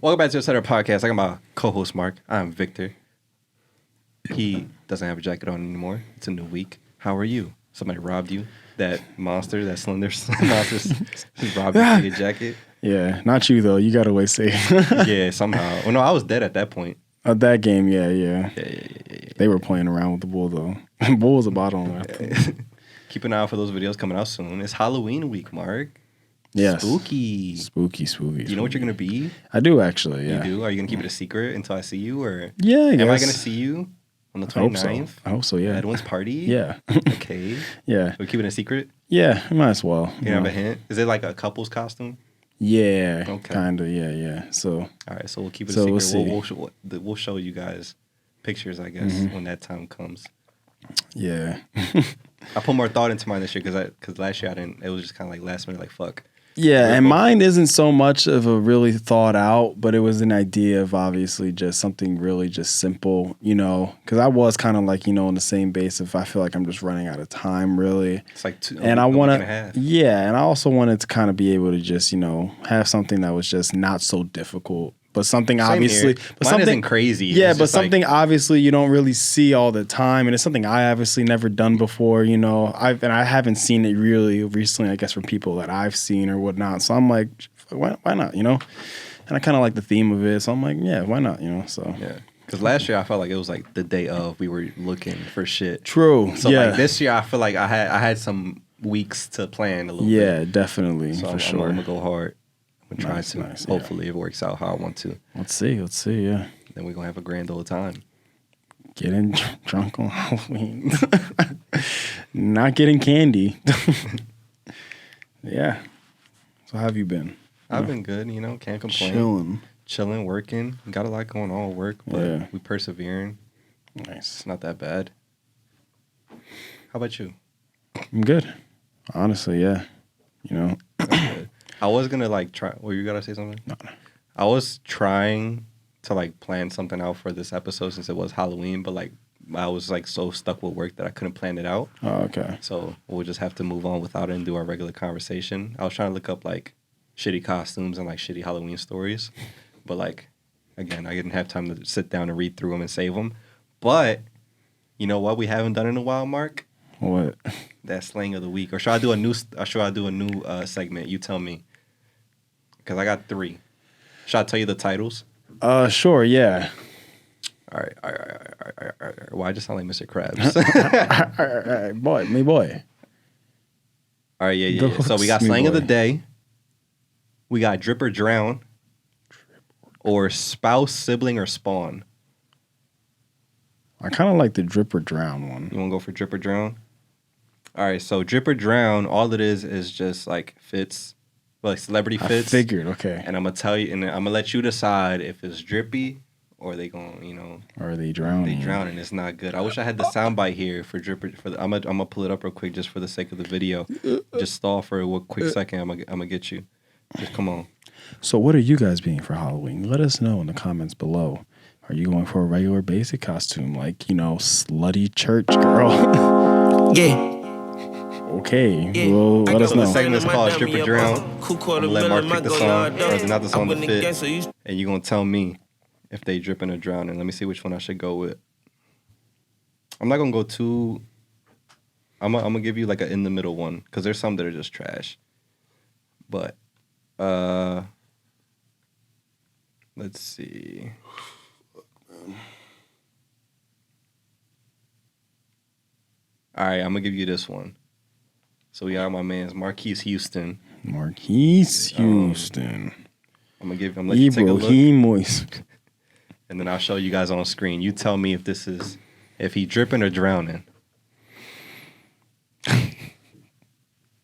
Welcome back to the Center Podcast. I got my co-host Mark. I'm Victor. He doesn't have a jacket on anymore. It's a new week. How are you? Somebody robbed you. That monster, that slender monster, robbed you for your jacket. Yeah, not you though. You got away safe. Yeah, somehow. Oh no, I was dead at that point. That game, yeah. Yeah. They were playing around with the bull though. Bull was a bottle on that. Keep an eye out for those videos coming out soon. It's Halloween week, Mark. Yes. Spooky. Spooky. You know what you're gonna be? I do actually. Yeah. You do? Are you gonna keep it a secret until I see you, or Yeah. I am I guess. gonna see you on the I hope 29th? so. I hope so. Yeah. Edwin's party. Yeah. Okay. Yeah. We're keeping it a secret. Yeah. Might as well. You have a hint? Is it like a couple's costume? Yeah. Okay. Kinda. Yeah. So. All right, so we'll keep it So a we'll secret. see. We'll show you guys pictures, I guess, when that time comes. Yeah. I put more thought into mine this year because last year I didn't. It was just kind of like last minute, like fuck. Yeah, and mine isn't so much of a really thought out, but it was an idea of obviously just something really just simple, because I was kind of like, on the same base if I feel like I'm just running out of time, really. It's like and I want to, yeah, and I also wanted to kind of be able to just, have something that was just not so difficult. But something Same obviously, here. but Mine something isn't crazy. Yeah, It's but just like- something obviously you don't really see all the time, and it's something I obviously never done before. I haven't seen it really recently, I guess, from people that I've seen or whatnot. So I'm like, why not? And I kind of like the theme of it, so I'm like, yeah, why not? So yeah. Because last year I felt like it was like the day of we were looking for shit. True. So yeah. like this year I feel like I had some weeks to plan a little bit. Yeah, definitely, So for I'm sure. gonna go hard. I'm gonna try Nice, to. nice, Hopefully it works out how I want to. Let's see, yeah. Then we're gonna have a grand old time. Getting drunk on Halloween. Not getting candy. Yeah. So how have you been? I've been good, can't complain. Chilling, working. Got a lot going on at work, but we persevering. Nice. It's not that bad. How about you? I'm good. Honestly, yeah. That's good. I was gonna try. Well, you gotta say something. No. I was trying to plan something out for this episode since it was Halloween, but I was so stuck with work that I couldn't plan it out. Oh, okay. So we'll just have to move on without it and do our regular conversation. I was trying to look up shitty costumes and shitty Halloween stories, but again, I didn't have time to sit down and read through them and save them. But you know what we haven't done in a while, Mark? What? That slang of the week. Or should I do a new? Segment? You tell me. Because I got 3. Should I tell you the titles? Sure, yeah. All right. Why I just sound like Mr. Krabs? All right, boy. All right, yeah. So we got slang of the day. We got drip or drown. Or spouse, sibling, or spawn. I kind of like the drip or drown one. You want to go for drip or drown? All right, so drip or drown, all it is just fits. Celebrity fits. I figured, okay. And I'm going to tell you, and I'm going to let you decide if it's drippy or they going, Or are they drowning? They drowning. It's not good. I wish I had the soundbite here for dripper. I'm gonna pull it up real quick just for the sake of the video. Just stall for a quick second. I'm gonna get you. Just come on. So what are you guys being for Halloween? Let us know in the comments below. Are you going for a regular basic costume slutty church girl? Yeah. Okay. Well, let us So the know. segment is called Drip or Drown. I'm gonna let Mark pick the song, or not the song to fit, and you're gonna tell me if they dripping or drowning. Let me see which one I should go with. I'm not gonna go too. I'm gonna give you an in the middle one because there's some that are just trash. But let's see. All right, I'm gonna give you this one. So we got my man's Marquise Houston. Marquise Houston. I'm gonna let you take a look, Moist. and then I'll show you guys on screen. You tell me if he dripping or drowning.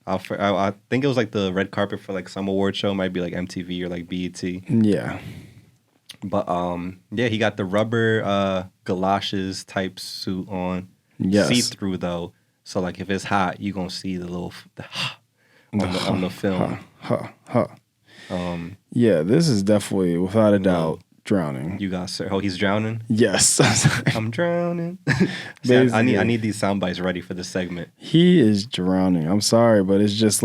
I think it was the red carpet for some award show, might be MTV or BET. Yeah. But yeah, he got the rubber galoshes type suit on. Yes. See through though, so if it's hot, you gonna see the on the film. Yeah, this is definitely without a doubt drowning. You got sir. Oh, he's drowning. Yes. I'm drowning. See, I need these sound bites ready for this segment. He is drowning. I'm sorry, but it's just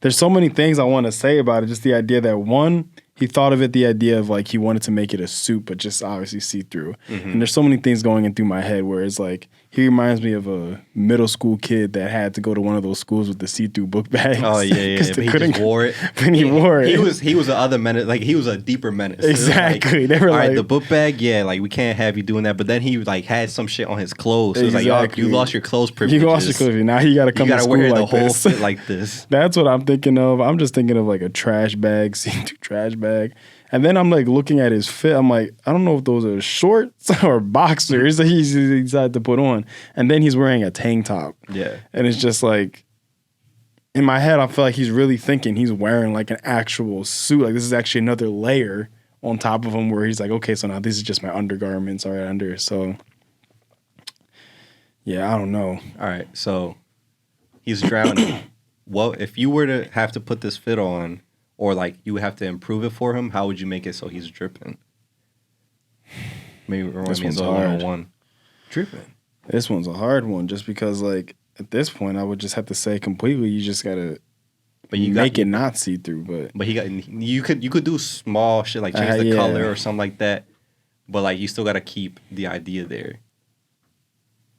there's so many things I want to say about it. Just the idea that one, he thought of it the idea of like he wanted to make it a suit, but just obviously see through. And there's so many things going in through my head where it's like he reminds me of a middle school kid that had to go to one of those schools with the see-through book bags. Oh yeah. But he just wore it. When he wore it, he was the other menace. Like he was a deeper menace. Exactly. Like, they were all like, right, the book bag. Yeah, like we can't have you doing that. But then he like had some shit on his clothes. So exactly. It was like, you lost your clothes privileges. You lost your clothes. Now you got to come to school wear like the whole this. fit like this. That's what I'm thinking of. I'm just thinking of like a trash bag, see-through trash bag. And then I'm like looking at his fit. I'm like, I don't know if those are shorts or boxers that he decided to put on. And then he's wearing a tank top. Yeah. And it's just like, in my head, I feel like he's really thinking he's wearing like an actual suit. Like this is actually another layer on top of him where he's like, okay, so now this is just my undergarments right under. So, yeah, I don't know. All right. So he's drowning. Well, if you were to have to put this fit on, or like you would have to improve it for him, how would you make it so he's dripping? Maybe remind me of 101. Dripping. This one's a hard one just because like at this point I would just have to say completely you just gotta make it not see through. But you could do small shit like change the color or something like that. But like you still gotta keep the idea there.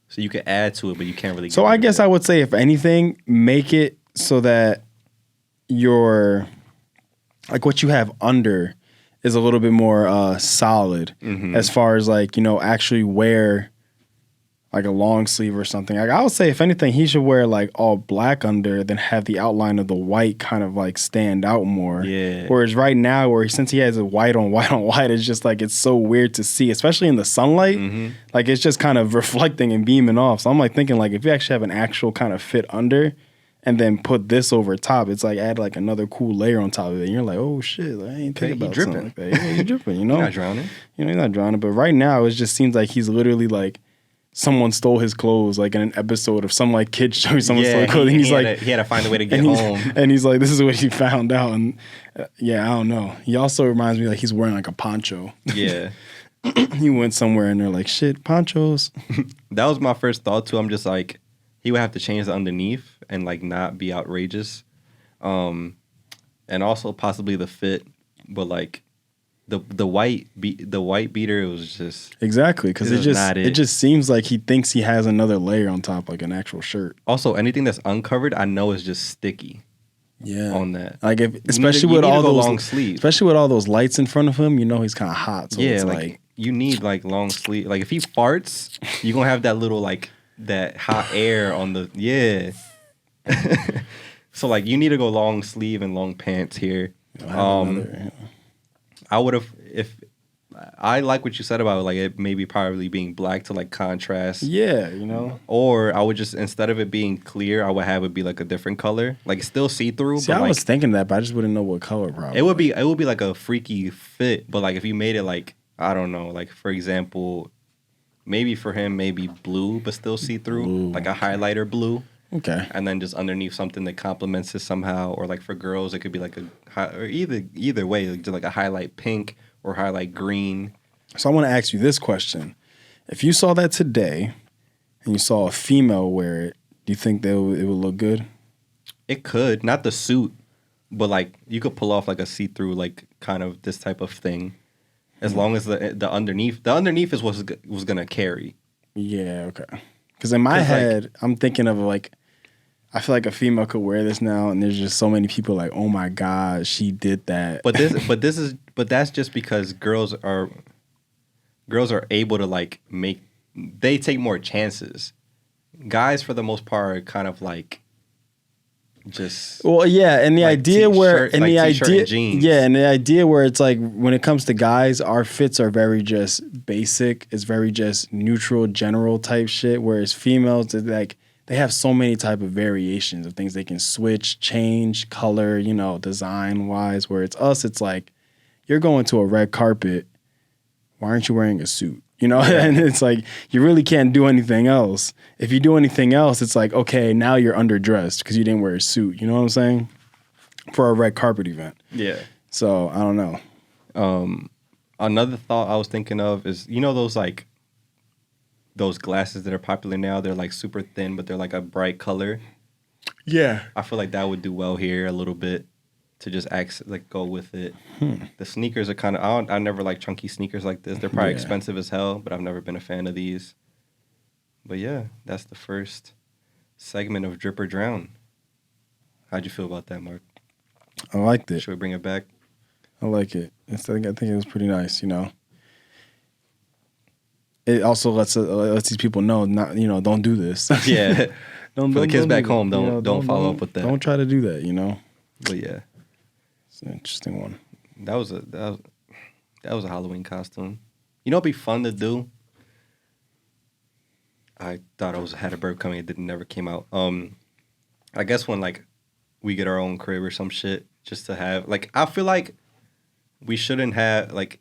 So you can add to it, but you can't really. So I guess I would say if anything, make it so that your like what you have under is a little bit more solid as far as like, you know, actually wear like a long sleeve or something. Like I would say if anything, he should wear like all black under, then have the outline of the white kind of like stand out more. Yeah. Whereas right now, since he has a white on white on white, it's just like it's so weird to see, especially in the sunlight. Like it's just kind of reflecting and beaming off. So I'm like thinking like if you actually have an actual kind of fit under, and then put this over top, it's like add like another cool layer on top of it. And you're like, oh shit, like, I ain't thinking about something like that. Yeah, you're dripping, you know? You're not drowning. You know, he's not drowning. But right now, it just seems like he's literally like someone stole his clothes, like in an episode of some like kid show. Someone stole his clothes. And he's like, he had to find a way to get home. And he's like, this is what he found out. And yeah, I don't know. He also reminds me like he's wearing like a poncho. Yeah. He went somewhere and they're like, shit, ponchos. That was my first thought too. I'm just like, he would have to change the underneath and like not be outrageous, and also possibly the fit, but like the white beater, it was just exactly because it just seems like he thinks he has another layer on top, like an actual shirt. Also, anything that's uncovered, I know is just sticky. Yeah, on that, like especially with all those long sleeves, especially with all those lights in front of him, you know he's kind of hot. So yeah, it's like you need like long sleeve. Like if he farts, you're gonna have that little like. That hot air on the so like you need to go long sleeve and long pants here. I would have if I like what you said about like it maybe probably being black to like contrast. Yeah, you know. Or I would just instead of it being clear, I would have it be like a different color, like still see through. See, I was thinking that, but I just wouldn't know what color. Probably it would be like a freaky fit, but like if you made it like I don't know, like for example. Maybe for him, maybe blue, but still see-through, like a highlighter blue. Okay. And then just underneath something that complements it somehow. Or like for girls, it could be like or either way, like a highlight pink or highlight green. So I want to ask you this question. If you saw that today and you saw a female wear it, do you think that it would look good? It could. Not the suit, but like you could pull off like a see-through, like kind of this type of thing. As long as the underneath is what's gonna carry. Yeah, okay. Because in my head, like, I'm thinking of like, I feel like a female could wear this now, and there's just so many people like, oh my god, she did that. But that's just because girls are able to like they take more chances. Guys, for the most part, are kind of like. Just well, yeah, and the like idea where and like the idea, yeah, and the idea where it's like when it comes to guys, our fits are very just basic. It's very just neutral, general type shit. Whereas females, like they have so many type of variations of things they can switch, change, color, you know, design wise. Where it's us, it's like you're going to a red carpet. Why aren't you wearing a suit? You know, and it's like you really can't do anything else. If you do anything else, it's like, okay, now you're underdressed because you didn't wear a suit. You know what I'm saying? For a red carpet event. Yeah. So I don't know. Another thought I was thinking of is, you know, those like those glasses that are popular now. They're like super thin, but they're like a bright color. Yeah. I feel like that would do well here a little bit. to just go with it. The sneakers are kind of, I never like chunky sneakers like this. They're probably expensive as hell, but I've never been a fan of these. But yeah, that's the first segment of Drip or Drown. How'd you feel about that, Mark? I liked it. Should we bring it back? I like it. I think it was pretty nice, you know. It also lets these people know, not, you know, don't do this. Yeah. For the kids back do home, you know, don't follow up with that. Don't try to do that, you know. But yeah, it's an interesting one. That was a Halloween costume. You know, it'd be fun to do. I thought I had a bird coming. It never came out. I guess when like we get our own crib or some shit, just to have like, I feel like we shouldn't have like,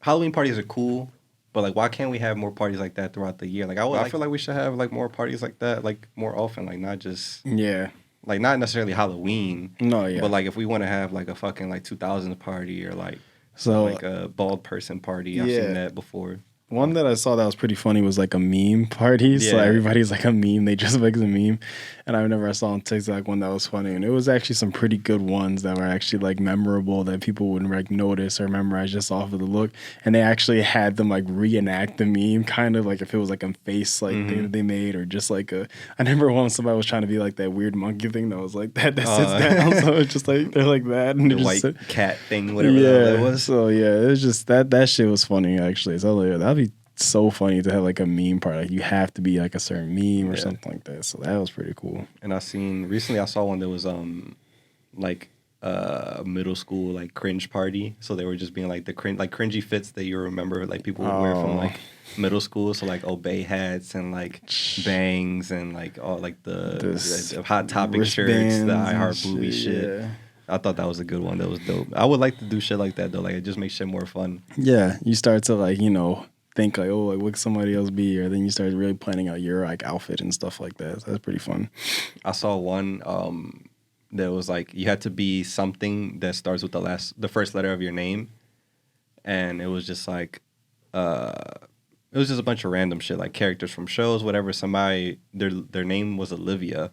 Halloween parties are cool, but like, why can't we have more parties like that throughout the year? Like, I feel like we should have like more parties like that, like more often, like not just like not necessarily Halloween. No, yeah. But like if we want to have like a fucking like 2000s party or like like a bald person party, I've seen that before. One that I saw that was pretty funny was like a meme party. So everybody's like a meme. They just make a meme. And I remember I saw on TikTok one that was funny. And it was actually some pretty good ones that were actually like memorable that people wouldn't like notice or memorize just off of the look. And they actually had them like reenact the meme, kind of like if it was like a face like thing that they made, or just like I remember when somebody was trying to be like that weird monkey thing that was like that sits down. So it's just like they're like that. And the white cat thing, whatever that was. So yeah, it was just that shit was funny actually. So like, that'd be so funny to have like a meme part. Like you have to be like a certain meme or something like that. So that was pretty cool. And recently I saw one that was like middle school like cringe party. So they were just being like the cringy fits that you remember like people would wear from like middle school. So like Obey hats and like bangs and like all like the Hot Topic shirts, the I Heart Booby shit. Yeah. I thought that was a good one. That was dope. I would like to do shit like that though. Like it just makes shit more fun. Yeah, you start to like, you know, think like, oh, like what could somebody else be? Or then you start really planning out your like outfit and stuff like that. So that's pretty fun. I saw one that was like you had to be something that starts with the first letter of your name, and it was just like it was just a bunch of random shit like characters from shows, whatever. Somebody their name was Olivia,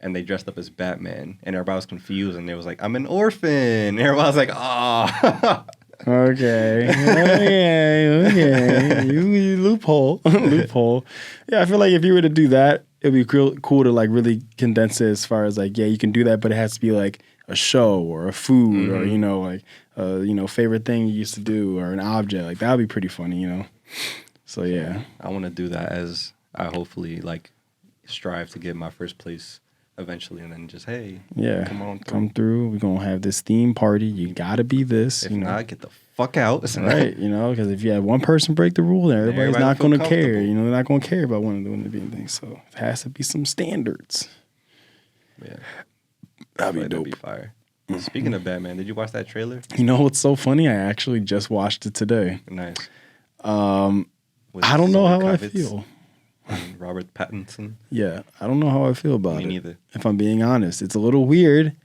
and they dressed up as Batman, and everybody was confused, and they was like, I'm an orphan. And everybody was like, oh. Okay. You loophole. Yeah, I feel like if you were to do that, it'd be cool to like really condense it as far as like, yeah, you can do that, but it has to be like a show or a food or, you know, like, favorite thing you used to do or an object. Like that would be pretty funny, you know? So, yeah. I want to do that as I hopefully like strive to get my first place eventually, and then just, hey, come through. We're gonna have this theme party. You gotta be this. If not, get the fuck out. Right, you know, because if you have one person break the rule, then everybody's not gonna care. You know, they're not gonna care about one of the being things. So it has to be some standards. Yeah, that'd be dope. That'd be fire. Speaking of Batman, did you watch that trailer? You know what's so funny? I actually just watched it today. Nice. I don't know how I feel. And Robert Pattinson. Yeah, I don't know how I feel about it. Me neither. If I'm being honest, it's a little weird.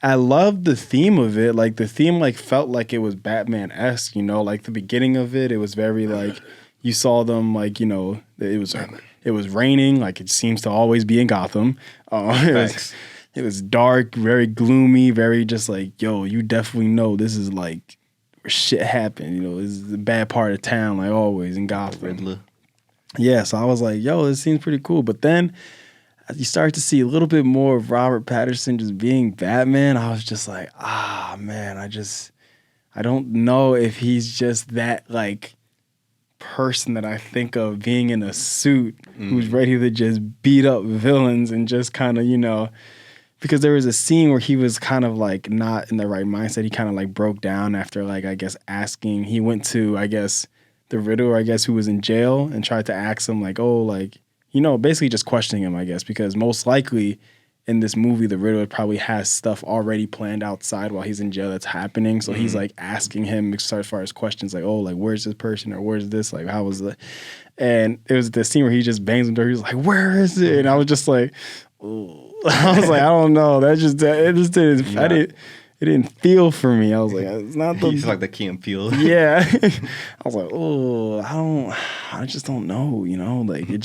I love the theme of it. Like the theme, like felt like it was Batman-esque. You know, like the beginning of it, it was very like you saw them like, you know, it was raining. Like it seems to always be in Gotham. It was dark, very gloomy, very just like, yo, you definitely know this is like where shit happened. You know, this is the bad part of town, like always in Gotham. Riddler. Yeah, so I was like, yo, this seems pretty cool. But then as you start to see a little bit more of Robert Pattinson just being Batman, I was just like, man, I don't know if he's just that like person that I think of being in a suit who's ready to just beat up villains and just kind of, you know, because there was a scene where he was kind of like not in the right mindset. He kind of like broke down after like, I guess, asking. He went to, I guess, the Riddler, I guess, who was in jail and tried to ask him like, oh, like, you know, basically just questioning him, I guess, because most likely in this movie, the Riddler probably has stuff already planned outside while he's in jail that's happening. So he's like asking him as far as questions like, oh, like, where's this person or where's this? Like, how was it? And it was the scene where he just bangs him door. He was like, where is it? And I was just like, oh. I was like, I don't know. It just didn't. It didn't feel for me. I was like, it's not the... He's like the Key and Peele. Yeah. I was like, oh, I just don't know, you know? Like, it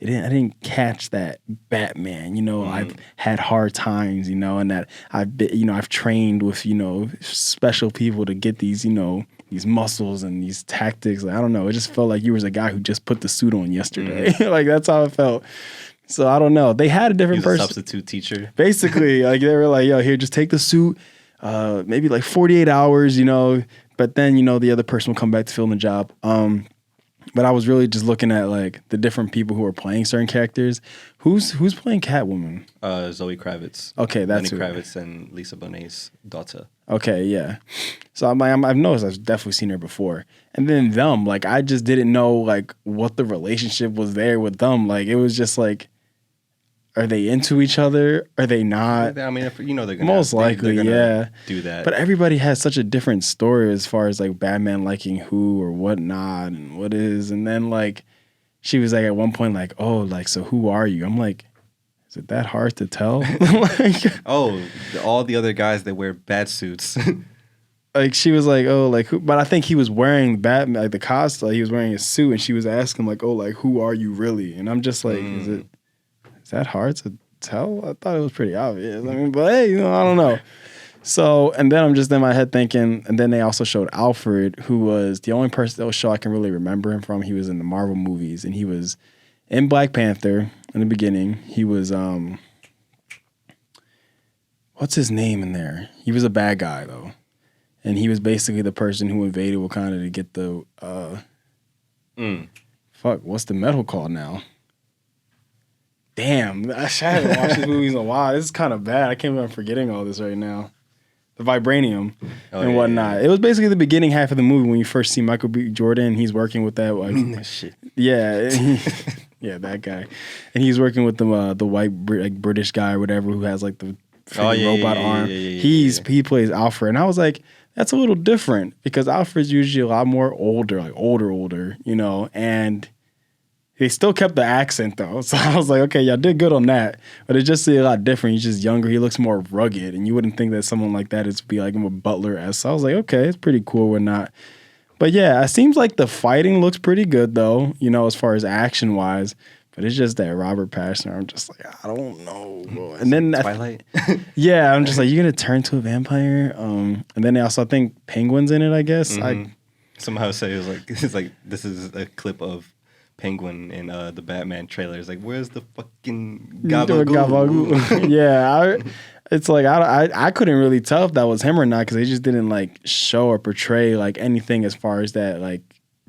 I didn't catch that Batman. You know, I've had hard times, you know, and that I've trained with, you know, special people to get these, you know, these muscles and these tactics. Like, I don't know. It just felt like you was a guy who just put the suit on yesterday. Like, that's how it felt. So I don't know. They had a different person. Substitute teacher. Basically, like they were like, yo, here, just take the suit. Maybe like 48 hours, you know. But then, you know, the other person will come back to fill in the job. But I was really just looking at like the different people who are playing certain characters. Who's playing Catwoman? Zoe Kravitz. Okay, that's Lenny Kravitz and Lisa Bonet's daughter. Okay, yeah. So I've noticed I've definitely seen her before. And then them, like I just didn't know like what the relationship was there with them. Like it was just like, are they into each other? Are they not? I mean, you know, they're gonna most likely, yeah, do that. But everybody has such a different story as far as like Batman liking who or whatnot and what is. And then like she was like at one point like, oh, like so who are you? I'm like, is it that hard to tell? Like, all the other guys that wear bat suits. Like she was like, oh, like who? But I think he was wearing Batman, like the costume. Like, he was wearing a suit, and she was asking like, oh, like who are you really? And I'm just like, is that hard to tell? I thought it was pretty obvious. I mean, but hey, you know, I don't know. So, and then I'm just in my head thinking, and then they also showed Alfred, who was the only person that show I can really remember him from. He was in the Marvel movies, and he was in Black Panther in the beginning. He was what's his name in there? He was a bad guy though, and he was basically the person who invaded Wakanda to get the what's the metal called now? Damn, I haven't watched these movies in a while. This is kind of bad. I can't believe I'm forgetting all this right now. The vibranium and whatnot. Yeah. It was basically the beginning half of the movie when you first see Michael B. Jordan. He's working with that. Like, that shit. Yeah, yeah, that guy, and he's working with the white British guy or whatever who has like the robot arm. He plays Alfred, and I was like, that's a little different because Alfred's usually a lot more older, like older, you know, and they still kept the accent though. So I was like, okay, y'all did good on that. But it's just a lot different. He's just younger. He looks more rugged. And you wouldn't think that someone like that is be like him a butler-esque. So I was like, okay, it's pretty cool or not. But yeah, it seems like the fighting looks pretty good though, you know, as far as action-wise. But it's just that Robert Pattinson, I'm just like, I don't know. Bro. And then Twilight. Yeah, I'm just like, you're gonna turn to a vampire? And then they also, I think Penguin's in it, I guess. Somehow say it's like this is a clip of Penguin in the Batman trailer. It's like, where's the fucking Gabagool? Yeah, it's like I couldn't really tell if that was him or not because they just didn't like show or portray like anything as far as that like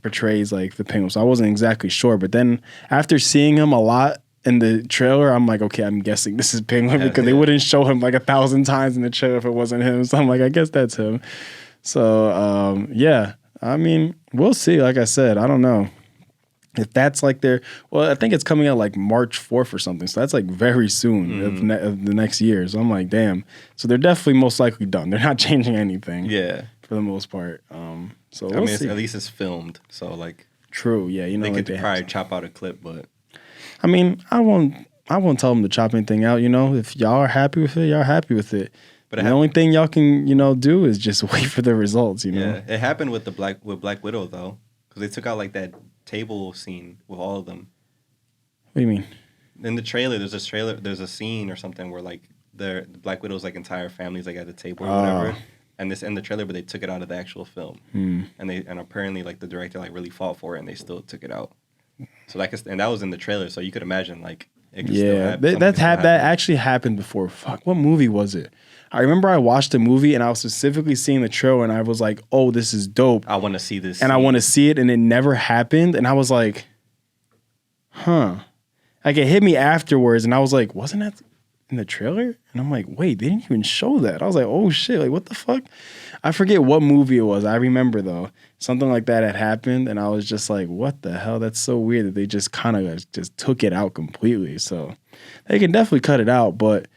portrays like the Penguin. So I wasn't exactly sure. But then after seeing him a lot in the trailer, I'm like, okay, I'm guessing this is Penguin because they wouldn't show him like 1,000 times in the trailer if it wasn't him. So I'm like, I guess that's him. So yeah, I mean, we'll see. Like I said, I don't know. If that's like I think it's coming out like March 4th or something. So that's like very soon of the next year. So I'm like, damn. So they're definitely most likely done. They're not changing anything. Yeah. For the most part. So we'll see. At least it's filmed. So like. True. Yeah. You know, they could probably chop out a clip, but. I mean, I won't tell them to chop anything out. You know, if y'all are happy with it, y'all are happy with it. But the only thing y'all can, you know, do is just wait for the results. You know. Yeah. It happened with Black Widow though, because they took out like that table scene with all of them. What do you mean? In the trailer, there's a scene or something where like the Black Widow's like entire family's like at the table or whatever. And this in the trailer, but they took it out of the actual film. And apparently like the director like really fought for it and they still took it out. So like and that was in the trailer, so you could imagine like it could still happen. That actually happened before. Fuck, what movie was it? I remember I watched a movie and I was specifically seeing the trailer and I was like, oh, this is dope. I want to see this. And I want to see it, and it never happened. And I was like, huh. Like it hit me afterwards and I was like, wasn't that in the trailer? And I'm like, wait, they didn't even show that. I was like, oh shit, like what the fuck? I forget what movie it was. I remember though, something like that had happened and I was just like, what the hell? That's so weird that they just kind of just took it out completely. So they can definitely cut it out, but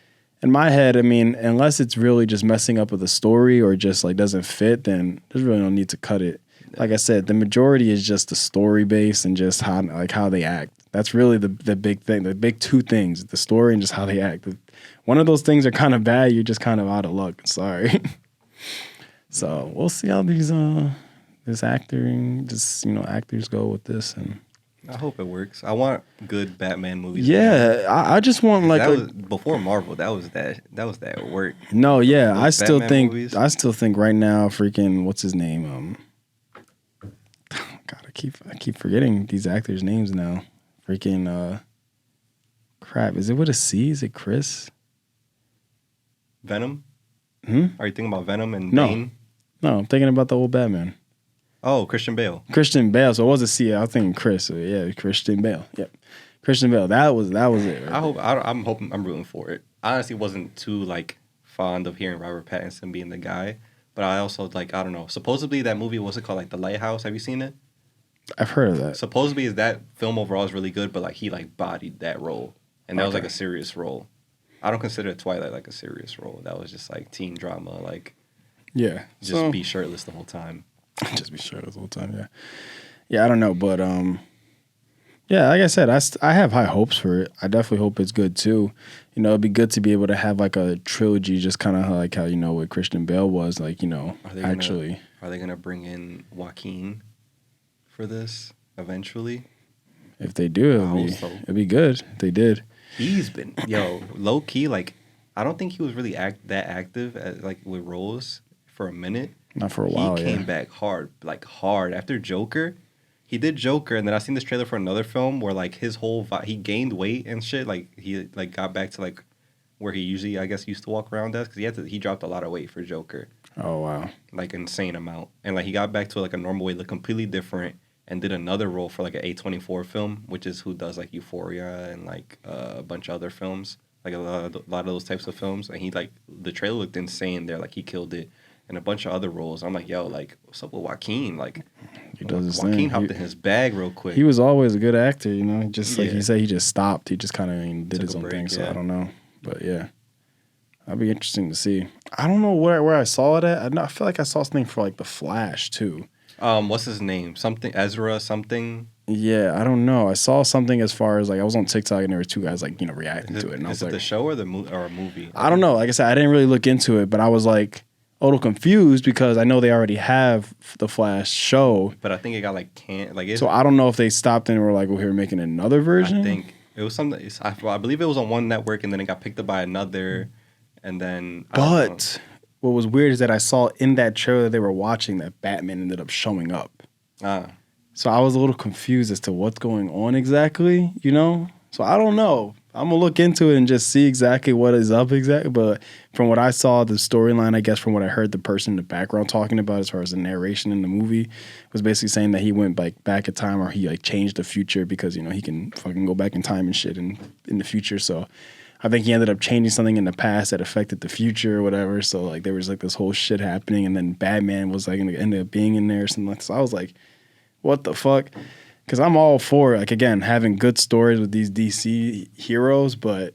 in my head, I mean, unless it's really just messing up with the story or just like doesn't fit, then there's really no need to cut it. Like I said, the majority is just the story base and just how they act. That's really the big thing, the big two things, the story and just how they act. One of those things are kind of bad, you're just kind of out of luck. Sorry. So we'll see how these actors go with this. And I hope it works. I want good Batman movies. Yeah, I just want like that was before Marvel. That was that work. No, yeah, Those Batman movies. I still think right now, freaking what's his name? God, I keep forgetting these actors' names now. Freaking crap. Is it with a C? Is it Chris? Venom. Hmm? Are you thinking about Venom and No. Bane? No, I'm thinking about the old Batman. Oh, Christian Bale. Christian Bale. So it was a C. I was thinking Chris. So yeah, Christian Bale. Yep. Christian Bale. That was it. Right? I'm rooting for it. I honestly wasn't too like fond of hearing Robert Pattinson being the guy, but I also like I don't know. Supposedly that movie, what's it called, like The Lighthouse? Have you seen it? I've heard of that. Supposedly that film overall is really good, but like he like bodied that role, and that was like a serious role. I don't consider Twilight like a serious role. That was just like teen drama, like Yeah. just be shirtless the whole time. Just be shirtless the whole time. Yeah. Yeah, I don't know, but yeah, like I said, I have high hopes for it. I definitely hope it's good too. You know, it'd be good to be able to have like a trilogy, just kind of like how what Christian Bale was, like Are they gonna bring in Joaquin for this eventually? If they do, it'd be good. If they did. He's been low key. Like I don't think he was really that active like with roles for a minute. Not for a while. He came back hard after Joker. He did Joker, and then I seen this trailer for another film where like his whole he gained weight and shit. Like he like got back to like where he usually I guess used to walk around as because he dropped a lot of weight for Joker. Oh wow, like insane amount, and like he got back to like a normal weight, look completely different, and did another role for like an A24 film, which is who does like Euphoria and like a bunch of other films, like a lot of those types of films. And he like the trailer looked insane there, like he killed it. And a bunch of other roles. I'm like, yo, like, what's up with Joaquin? Like, he does his Joaquin thing. hopped in his bag real quick. He was always a good actor, you know. Just like he said, he just stopped. He just kind of did his own thing. So I don't know, but yeah, that'd be interesting to see. I don't know where I saw it at. I feel like I saw something for like The Flash too. What's his name? Something Ezra something. Yeah, I don't know. I saw something as far as like I was on TikTok and there were two guys like reacting to it. And I was like, the show or a movie? I don't know. Like I said, I didn't really look into it, but I was like a little confused because I know they already have the Flash show. But I think it got like can't like. So I don't know if they stopped and were like, "Well, here we're making another version." I think it was something. I believe it was on one network and then it got picked up by another, and then. But what was weird is that I saw in that trailer they were watching that Batman ended up showing up. So I was a little confused as to what's going on exactly, you know? So I don't know. I'm going to look into it and just see exactly what is up exactly. But from what I saw, the storyline, I guess from what I heard the person in the background talking about as far as the narration in the movie was basically saying that he went back in time or he like changed the future because, he can fucking go back in time and shit in the future. So I think he ended up changing something in the past that affected the future or whatever. So like there was like this whole shit happening and then Batman was like going to end up being in there or something. So I was like, what the fuck? Because I'm all for, like, again, having good stories with these DC heroes, but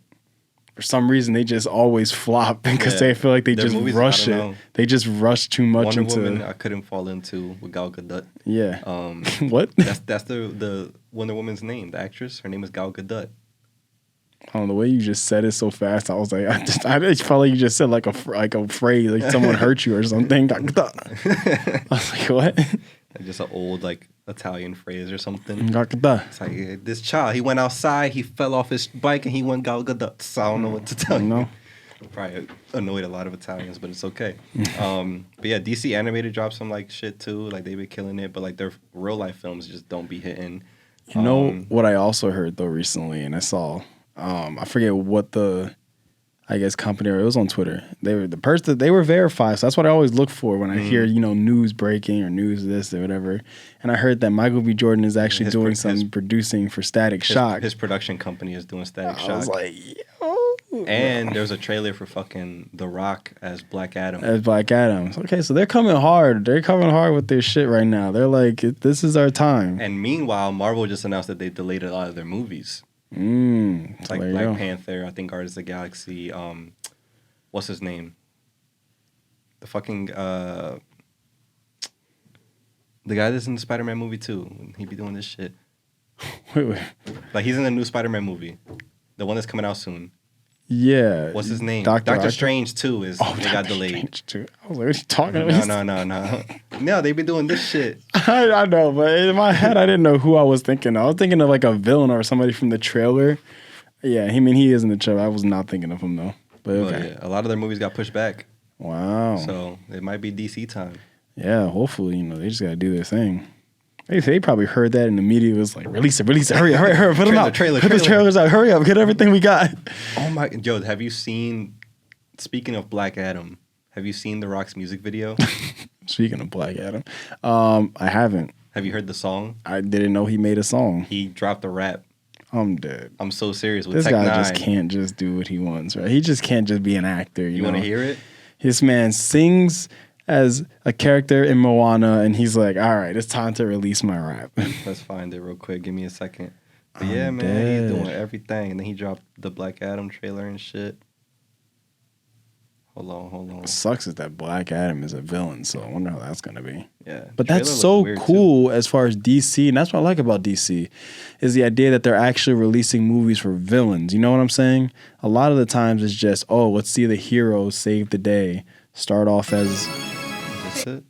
for some reason they just always flop because they feel like they just rush it. They just rush too much Wonder into. Woman I couldn't fall into with Gal Gadot. Yeah. What? That's the Wonder Woman's name. The actress. Her name is Gal Gadot. I don't know, the way you just said it so fast, I was like, I just felt like you just said like a phrase, like someone hurt you or something. I was like, what? Just an old like Italian phrase or something. It's like this child, he went outside, he fell off his bike, and he went Gal Gadot. So I don't know what to tell you. Probably annoyed a lot of Italians, but it's okay. But yeah, DC animated dropped some like shit too. Like they've been killing it, but like their real life films just don't be hitting. You know what I also heard though recently, and I saw. I forget what the, I guess company, or it was on Twitter. They were verified. So that's what I always look for when I hear, news breaking or news this or whatever. And I heard that Michael B. Jordan is actually doing some producing for Static Shock. His production company is doing Static Shock. I was like, yo. And there's a trailer for fucking The Rock as Black Adam. Okay, so they're coming hard. They're coming hard with their shit right now. They're like, this is our time. And meanwhile, Marvel just announced that they delayed a lot of their movies. Like Black Panther, I think Guardians of the Galaxy. What's his name? The fucking the guy that's in the Spider-Man movie too. He be doing this shit. Wait. Like he's in the new Spider-Man movie, the one that's coming out soon. Yeah. What's his name? Doctor Doctor Strange 2 is they got delayed. Strange too. I was like, what are you talking about? No. No, they be doing this shit. I know, but in my head, I didn't know who I was thinking of. I was thinking of like a villain or somebody from the trailer. Yeah, he is in the trailer. I was not thinking of him though. But okay. Yeah, a lot of their movies got pushed back. Wow. So it might be DC time. Yeah, hopefully, they just gotta do their thing. They probably heard that and the media was like, release it, hurry, put them out. Put the trailers out, hurry up, get everything we got. Oh my, Joe, have you seen, speaking of Black Adam, have you seen The Rock's music video? Speaking of Black Adam, I haven't. Have you heard the song? I didn't know he made a song. He dropped a rap. I'm dead. I'm so serious with this Tech guy 9. just can't just do what he wants, right? He just can't just be an actor. You want to hear it? This man sings as a character in Moana, and he's like, all right, it's time to release my rap. Let's find it real quick. Give me a second. But yeah, man, he's doing everything. And then he dropped the Black Adam trailer and shit. Hold on. What sucks is that Black Adam is a villain, so I wonder how that's going to be. Yeah. But that's so cool too. As far as DC, and that's what I like about DC, is the idea that they're actually releasing movies for villains. You know what I'm saying? A lot of the times it's just, oh, let's see the hero save the day. Start off as... Is this it?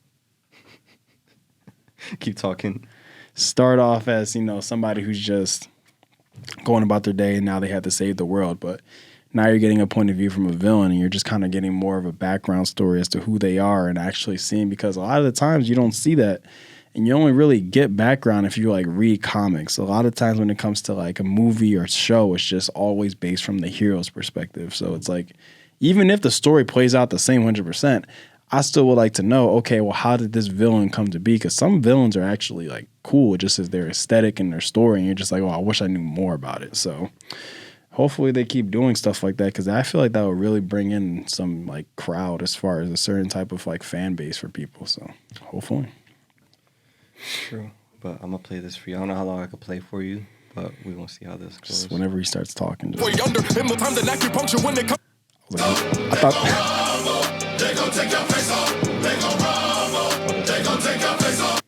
Keep talking. Start off as, somebody who's just going about their day and now they have to save the world. But now you're getting a point of view from a villain and you're just kind of getting more of a background story as to who they are and actually seeing, because a lot of the times you don't see that and you only really get background if you like read comics. A lot of times when it comes to like a movie or show, it's just always based from the hero's perspective. So it's like, even if the story plays out the same 100%, I still would like to know, okay, well, how did this villain come to be? Because some villains are actually like cool just as their aesthetic and their story. And you're just like, oh, I wish I knew more about it. So hopefully they keep doing stuff like that, because I feel like that would really bring in some like crowd as far as a certain type of like fan base for people. So hopefully. True. But I'm going to play this for you. I don't know how long I could play for you, but we're going to see how this goes. Just whenever he starts talking. I thought... They gon' take your face off. They gon' rumble. They gon' take your face off.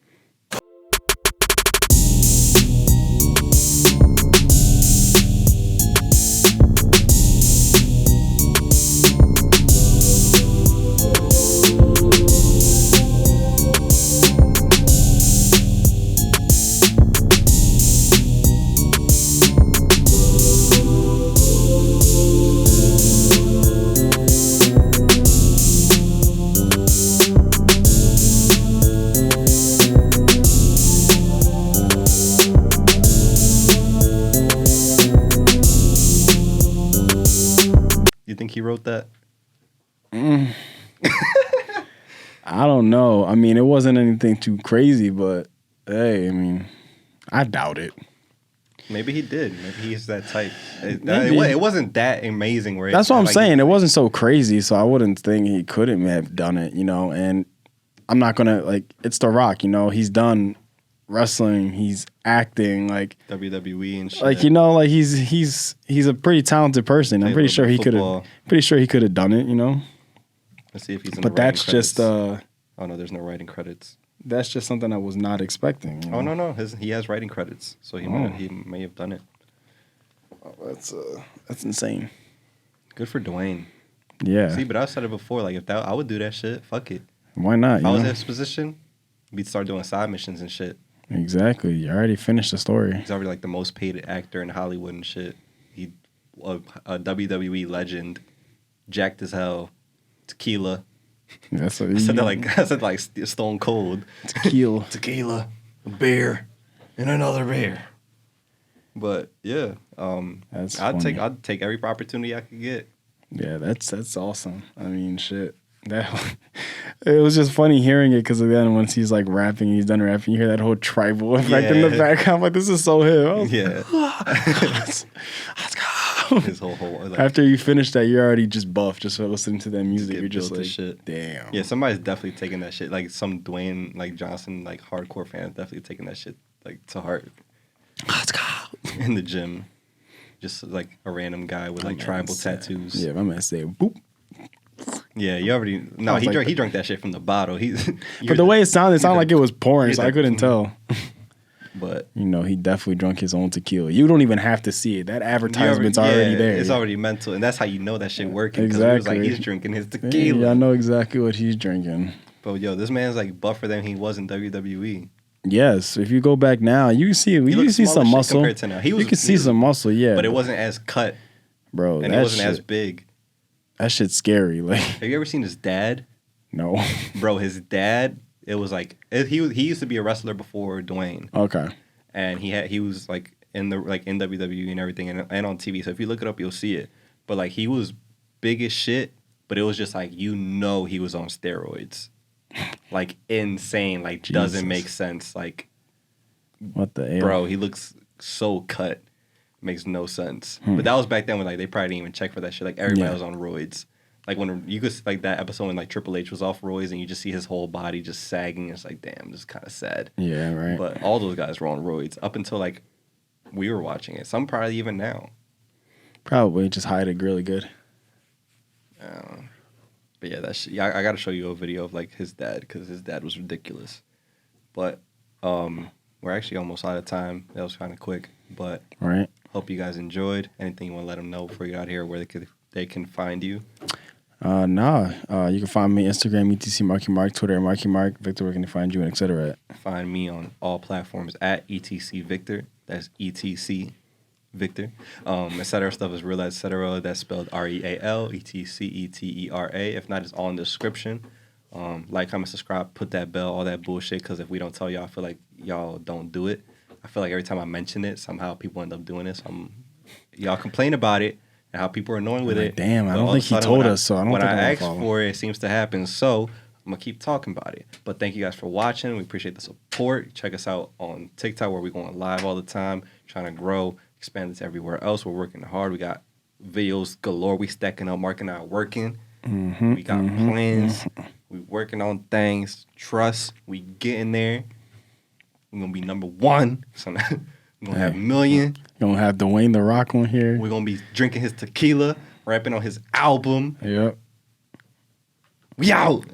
He wrote that? I don't know. I mean, it wasn't anything too crazy, but hey, I mean, I doubt it. Maybe he did. Maybe he's that type. It wasn't that amazing. That's what I'm saying. It wasn't so crazy, so I wouldn't think he couldn't have done it, And I'm not gonna it's The Rock, He's done wrestling, he's acting, like WWE and shit. He's a pretty talented person. I'm pretty sure he could have done it, Let's see if he's in but the that's credits. just oh no, there's no writing credits. That's just something I was not expecting. Oh no, he has writing credits, so he may have done it. Oh, that's insane. Good for Dwayne. Yeah. See, but I've said it before. Like I would do that shit. Fuck it. Why not? If I was in his position, we'd start doing side missions and shit. Exactly. You already finished the story. He's already like the most paid actor in Hollywood and shit. He a WWE legend, jacked as hell, tequila. That's what I said like Stone Cold. Tequila, a beer, and another beer. But yeah, I'd take every opportunity I could get. Yeah, that's awesome. I mean, shit. It was just funny hearing it, because then once he's like rapping, he's done rapping, you hear that whole tribal effect in the background. I'm like, this is so him. Yeah. Let's go. His whole after you finish that, you're already just buff just for listening to that music. You're just like, shit. Damn. Yeah, somebody's definitely taking that shit. Like some Dwayne Johnson hardcore fan definitely taking that shit to heart. Let's go. In the gym, just like a random guy with tribal tattoos. Yeah, my man said boop. Yeah, you already he drank that shit from the bottle. But the way it sounded like it was pouring, so I couldn't tell. But you know, he definitely drunk his own tequila. You don't even have to see it. That advertisement's already there. It's already mental, and that's how you know that shit working. Because Exactly. like, he's drinking his tequila. Yeah, I know exactly what he's drinking. But yo, this man's like buffer than he was in WWE. Yes, if you go back now, you can see He you can looks see smaller some shit muscle. compared to now. You can see some muscle, yeah. But it wasn't as cut, bro, and that it wasn't shit, as big. That shit's scary. Like, Have you ever seen his dad? no. Bro, his dad. It was like he used to be a wrestler before Dwayne, Okay. and he was like in WWE and everything, and on TV. So if you look it up, you'll see it. But like he was big as shit, but it was just like he was on steroids, like insane, like doesn't Jesus. make sense. Like, What the hell? bro, he looks so cut, makes no sense. But that was back then when like they probably didn't even check for that shit. Like everybody Yeah. was on roids. Like when you could like that episode when like Triple H was off roids and you just see his whole body just sagging. It's like, damn, this is kind of sad. Yeah, right. But all those guys were on roids up until like we were watching it. Some probably even now. Probably just hide it really good. But yeah, I got to show you a video of like his dad because his dad was ridiculous. But we're actually almost out of time. That was kind of quick. But Right. hope you guys enjoyed. Anything you want to let them know before you get out here where they can find you? You can find me Instagram, ETC Marky Mark, Twitter, Marky Mark, Victor, where can they find you, and etc. Find me on all platforms at ETC Victor. That's ETC Victor. Etc. stuff is real, etc. That's spelled REAL, ETCETERA. If not, it's all in the description. Like, comment, subscribe, put that bell, all that bullshit, because if we don't tell y'all, I feel like y'all don't do it. I feel like every time I mention it, somehow people end up doing it. So y'all complain about it and how people are annoying with it. Damn, I But don't all think of a he sudden told when us, so I don't when think I I'm gonna ask follow. for it, it seems to happen. So I'm going to keep talking about it. But thank you guys for watching. We appreciate the support. Check us out on TikTok where we're going live all the time, trying to grow, expand this everywhere else. We're working hard. We got videos galore. We stacking up, Mark and I are working. We got plans. We working on things. Trust. We getting there. We're going to be number one. So we're going to have a million. Gonna have Dwayne The Rock on here. We're going to be drinking his tequila, rapping on his album. Yep. We out.